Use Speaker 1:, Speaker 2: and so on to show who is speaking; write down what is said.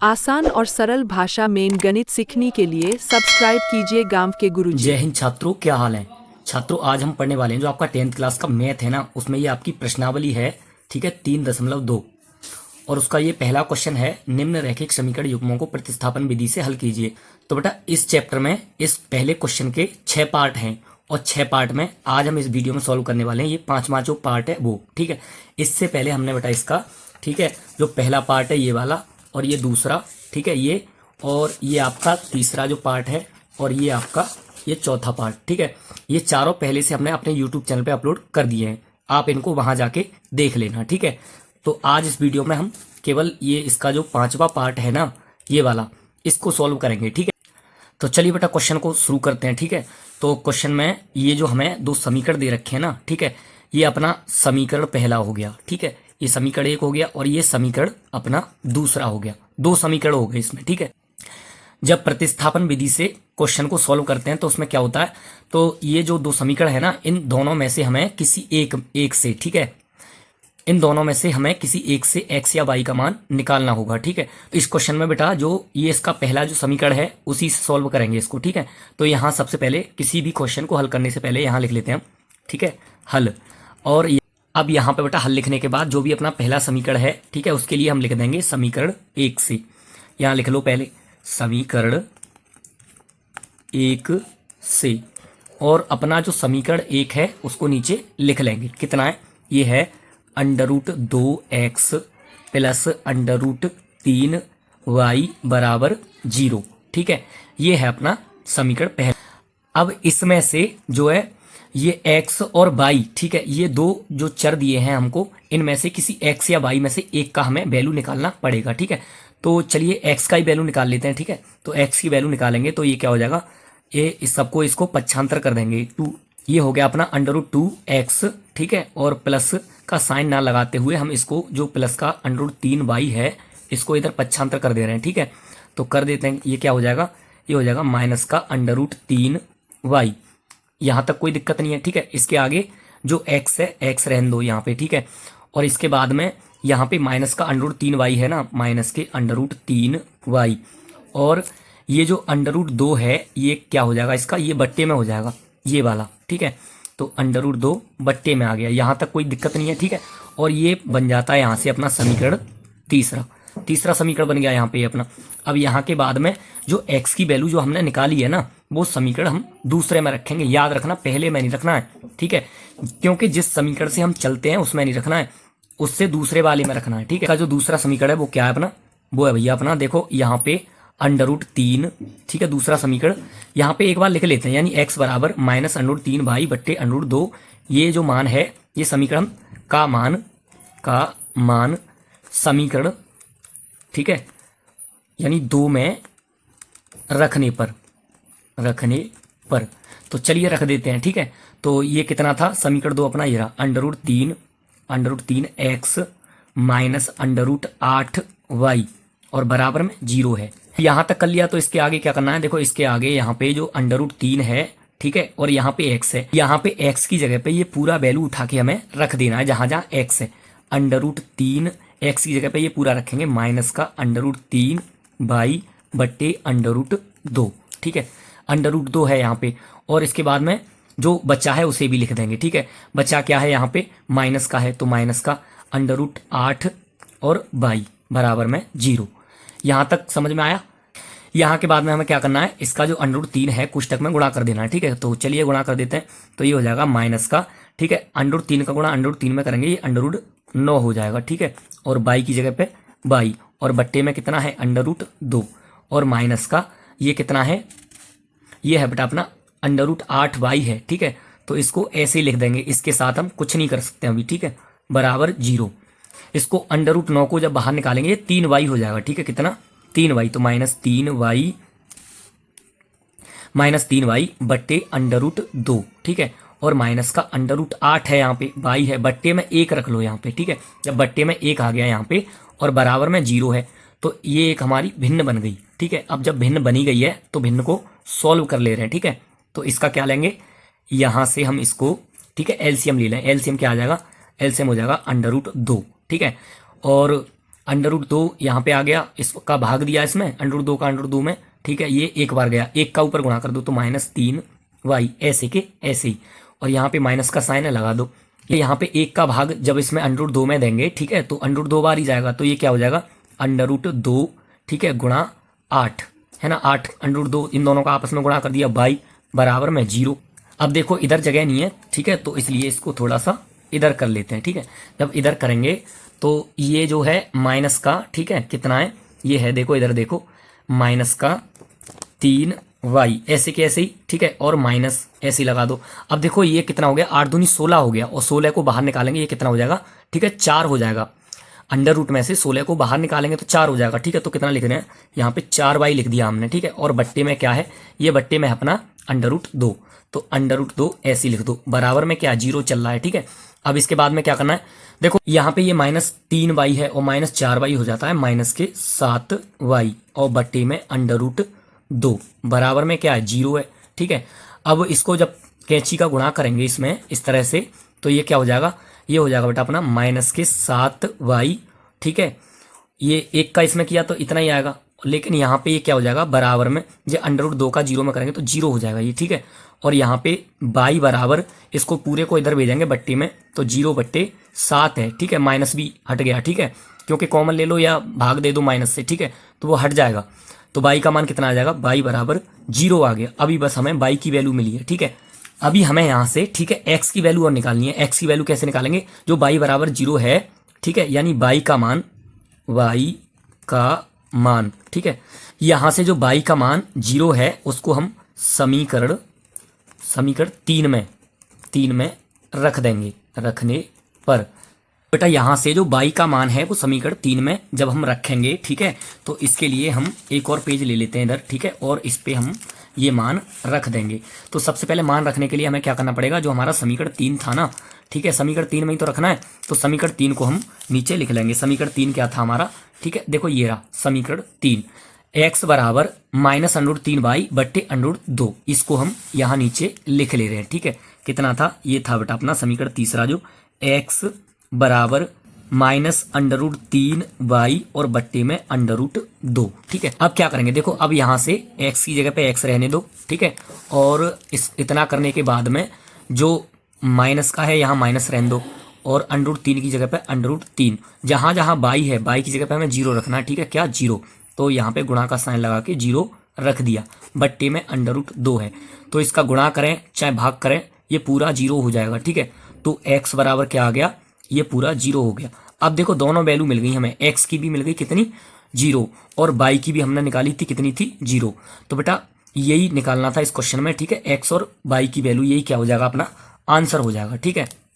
Speaker 1: आसान और सरल भाषा में गणित सीखने के लिए सब्सक्राइब कीजिए गांव के गुरुजी।
Speaker 2: जय हिंद छात्रों, क्या हाल है छात्रों। आज हम पढ़ने वाले हैं जो आपका 10th क्लास का मैथ है ना, उसमें ये आपकी प्रश्नावली है, ठीक है, 3.2 और उसका ये पहला क्वेश्चन है, निम्न रैखिक समीकरण युग्मों को प्रतिस्थापन विधि से हल कीजिए। तो बेटा इस चैप्टर में इस पहले क्वेश्चन के 6 पार्ट हैं और 6 पार्ट में आज हम इस वीडियो में सॉल्व करने वाले हैं ये 5वां जो पार्ट है वो, ठीक है। इससे पहले हमने बेटा इसका, ठीक है, जो पहला पार्ट है ये वाला और ये दूसरा, ठीक है, ये और ये आपका तीसरा जो पार्ट है और ये आपका ये चौथा पार्ट, ठीक है। ये चारों पहले से हमने अपने यूट्यूब चैनल पे अपलोड कर दिए हैं, आप इनको वहां जाके देख लेना, ठीक है। तो आज इस वीडियो में हम केवल ये इसका जो 5वां पार्ट है ना, ये वाला, इसको सॉल्व करेंगे, ठीक है। तो चलिए बेटा क्वेश्चन को शुरू करते हैं, ठीक है। तो क्वेश्चन में ये जो हमें दो समीकरण दे रखे हैं ना, ठीक है, ये अपना समीकरण पहला हो गया, ठीक है, ये समीकरण एक हो गया और ये समीकरण अपना दूसरा हो गया, दो समीकरण हो गए इसमें, ठीक है। जब प्रतिस्थापन विधि से क्वेश्चन को सॉल्व करते हैं तो उसमें क्या होता है, तो ये जो दो समीकरण है ना, इन दोनों में से हमें किसी एक से, ठीक है, इन दोनों में से हमें किसी एक से x या y का मान निकालना होगा, ठीक है। इस क्वेश्चन में बेटा जो ये इसका पहला जो समीकरण है उसी से सॉल्व करेंगे इसको, ठीक है। तो यहाँ सबसे पहले किसी भी क्वेश्चन को हल करने से पहले यहाँ लिख लेते हैं हम, ठीक है, हल। और अब यहाँ पे बेटा हल लिखने के बाद जो भी अपना पहला समीकरण है, ठीक है, उसके लिए हम लिख देंगे समीकरण 1 से। यहाँ लिख लो पहले समीकरण 1 से, और अपना जो समीकरण 1 है उसको नीचे लिख लेंगे, कितना है, ये है √2x प्लस √3y बराबर 0, ठीक है। ये है अपना समीकरण पहला। अब इसमें से जो है ये x और y, ठीक है, ये दो जो चर दिए हैं हमको, इनमें से किसी x या y में से एक का हमें वैल्यू निकालना पड़ेगा, ठीक है। तो चलिए x का ही वैल्यू निकाल लेते हैं, ठीक है। तो x की वैल्यू निकालेंगे तो ये क्या हो जाएगा, ये इस सबको इसको पक्षांतर कर देंगे, 2, ये हो गया अपना √2x, ठीक है, और प्लस का साइन ना लगाते हुए हम इसको जो प्लस का √3y है इसको इधर पक्षांतर कर दे रहे हैं, ठीक है। तो कर देते हैं, ये क्या हो जाएगा, ये हो जाएगा माइनस का √3y। यहाँ तक कोई दिक्कत नहीं है, ठीक है। इसके आगे जो x है x रहने दो यहाँ पे, ठीक है। और इसके बाद में यहाँ पे माइनस का √3y है ना, माइनस के √3y, और ये जो √2 है ये क्या हो जाएगा इसका, ये बट्टे में हो जाएगा ये वाला, ठीक है। तो √2 बट्टे में आ गया, यहाँ तक कोई दिक्कत नहीं है, ठीक है। और ये बन जाता है यहाँ से अपना समीकरण तीसरा समीकरण बन गया यहाँ पे अपना। अब यहाँ के बाद में जो x की वैल्यू जो हमने निकाली है ना, वो समीकरण हम दूसरे में रखेंगे, याद रखना पहले में नहीं रखना है, ठीक है, क्योंकि जिस समीकरण से हम चलते हैं उसमें नहीं रखना है, उससे दूसरे वाले में रखना है, ठीक है। का जो दूसरा समीकरण है वो क्या है अपना, वो है भैया अपना, देखो यहाँ पे √3, ठीक है, दूसरा समीकरण यहाँ पे एक बार लिख लेते हैं, यानी x बराबर माइनस √3y बट्टे √2, ये जो मान है ये समीकरण का मान समीकरण, ठीक है, यानी 2 में रखने पर तो चलिए रख देते हैं, ठीक है। तो ये कितना था समीकरण 2 अपना, ये रहा √3x माइनस √8y और बराबर में 0 है। यहाँ तक कर लिया, तो इसके आगे क्या करना है, देखो इसके आगे यहाँ पे जो √3 है, ठीक है, और यहाँ पे x है, यहाँ पे x की जगह पे ये पूरा वैल्यू उठा के हमें रख देना है, जहां जहां x है, √3x की जगह पे ये पूरा रखेंगे, माइनस का √3y बट्टे √2, ठीक है, √2 है यहाँ पे। और इसके बाद में जो बचा है उसे भी लिख देंगे, ठीक है। बचा क्या है यहाँ पे, माइनस का है, तो माइनस का √8 और y बराबर में 0। यहाँ तक समझ में आया। यहाँ के बाद में हमें क्या करना है, इसका जो √3 है कोष्टक में गुणा कर देना है, ठीक है। तो चलिए गुणा कर देते हैं, तो ये हो जाएगा माइनस का, ठीक है, √3 का गुणा √3 में करेंगे, ये √9 हो जाएगा, ठीक है, और y की जगह पे y, और बट्टे में कितना है √2, और माइनस का ये कितना है, ये है बेटा अपना √8y है, ठीक है। तो इसको ऐसे ही लिख देंगे, इसके साथ हम कुछ नहीं कर सकते अभी, ठीक है, बराबर 0। इसको √9 को जब बाहर निकालेंगे 3y हो जाएगा, ठीक है, कितना 3y, तो -3y बट्टे √2, ठीक है, और माइनस का √8 है, यहाँ पे y है, बट्टे में 1 रख लो यहाँ पे, ठीक है। जब बट्टे में 1 आ गया यहाँ पे और बराबर में 0 है, तो ये एक हमारी भिन्न बन गई, ठीक है। अब जब भिन्न बनी गई है तो भिन्न को सॉल्व कर ले रहे हैं, ठीक है। तो इसका क्या लेंगे, यहाँ से हम इसको, ठीक है, एलसीएम ले लें। एलसीएम क्या आ जाएगा, एलसीएम हो जाएगा √2, ठीक है। और अंडर रूट 2 यहाँ पे आ गया, इसका भाग दिया इसमें अंडर रूट 2 का अंडर रूट 2 में, ठीक है। ये एक बार गया, एक का ऊपर गुणा कर दो तो -3y, ऐसे के ऐसे ही। और यहाँ पे माइनस का साइन है, लगा दो। ये यहाँ पे एक का भाग जब इसमें अंडर रूट 2 में देंगे, ठीक है, तो अंडर रूट 2 बार ही जाएगा, तो ये क्या हो जाएगा अंडर रूट 2, ठीक है, गुणा 8 है ना, 8 अंडर रूट 2, इन दोनों का आपस में गुणा कर दिया, y बराबर में 0। अब देखो इधर जगह नहीं है, ठीक है, तो इसलिए इसको थोड़ा सा इधर कर लेते हैं, ठीक है। जब इधर करेंगे तो ये जो है माइनस का, ठीक है, कितना है, ये है, देखो इधर देखो, माइनस का 3y, ऐसे के ऐसे ही, ठीक है, और माइनस ऐसे ही लगा दो। अब देखो ये कितना हो गया, 8 दूनी 16 हो गया, और 16 को बाहर निकालेंगे, ये कितना हो जाएगा, ठीक है, 4 हो जाएगा। अंडर रूट में से 16 को बाहर निकालेंगे तो 4 हो जाएगा, ठीक है। तो कितना लिख रहे हैं यहाँ पे 4y लिख दिया हमने, ठीक है। और बट्टे में क्या है, ये बट्टे में है अपना अंडर रूट 2, तो अंडर रूट 2 ऐसे लिख दो, बराबर में क्या 0 चल रहा है, ठीक है। अब इसके बाद में क्या करना है, देखो यहाँ पे ये -3y है और -4y हो जाता है -7y, और बट्टे में अंडर रूट 2 बराबर में क्या है 0 है, ठीक है। अब इसको जब कैंची का गुणा करेंगे इसमें इस तरह से, तो ये क्या हो जाएगा, ये हो जाएगा बेटा अपना -7y, ठीक है। ये एक का इसमें किया तो इतना ही आएगा, लेकिन यहाँ पे ये क्या हो जाएगा बराबर में, जो अंडर रूट 2 का 0 में करेंगे तो 0 हो जाएगा ये, ठीक है। और यहाँ पे y बराबर, इसको पूरे को इधर भेजेंगे बट्टे में, तो 0/7 है, ठीक है। माइनस भी हट गया, ठीक है, क्योंकि कॉमन ले लो या भाग दे दो माइनस से, ठीक है, तो वो हट जाएगा। तो y का मान कितना आ जाएगा, y बराबर 0 आ गया। अभी बस हमें y की वैल्यू मिली है, ठीक है। अभी हमें यहाँ से, ठीक है, x की वैल्यू और निकालनी है। x की वैल्यू कैसे निकालेंगे, जो y बराबर 0 है, ठीक है, यानी y का मान, ठीक है, यहाँ से जो y का मान 0 है उसको हम समीकरण 3 में रख देंगे। रखने पर बेटा यहाँ से जो y का मान है वो समीकरण 3 में जब हम रखेंगे, ठीक है, तो इसके लिए हम एक और पेज ले लेते हैं इधर, ठीक है, और इस पे हम ये मान रख देंगे। तो सबसे पहले मान रखने के लिए हमें क्या करना पड़ेगा, जो हमारा समीकरण 3 था ना, ठीक है, समीकरण 3 में ही तो रखना है, तो समीकरण 3 को हम नीचे लिख लेंगे। समीकरण 3 क्या था हमारा, ठीक है, देखो ये रहा समीकरण 3, x बराबर -√3y बट्टे √2, इसको हम यहाँ नीचे लिख ले रहे हैं, ठीक है। कितना था, ये था बेटा अपना समीकरण तीसरा, जो x बराबर -√3y और बट्टे में √2, ठीक है। अब क्या करेंगे, देखो अब यहाँ से x की जगह पे x रहने दो, ठीक है, और इस इतना करने के बाद में जो माइनस का है यहाँ माइनस रहने दो, और √3 की जगह पे √3, जहाँ जहाँ y है y की जगह पे हमें 0 रखना है, ठीक है, क्या 0, तो यहाँ पे गुणा का साइन लगा के 0 रख दिया, बट्टे में √2 है, तो इसका गुणा करें चाहे भाग करें ये पूरा 0 हो जाएगा, ठीक है। तो x बराबर क्या आ गया, ये पूरा 0 हो गया। अब देखो दोनों वैल्यू मिल गई हमें, x की भी मिल गई कितनी 0, और y की भी हमने निकाली थी कितनी थी 0। तो बेटा यही निकालना था इस क्वेश्चन में, ठीक है, x और y की वैल्यू, यही क्या हो जाएगा अपना आंसर हो जाएगा, ठीक है।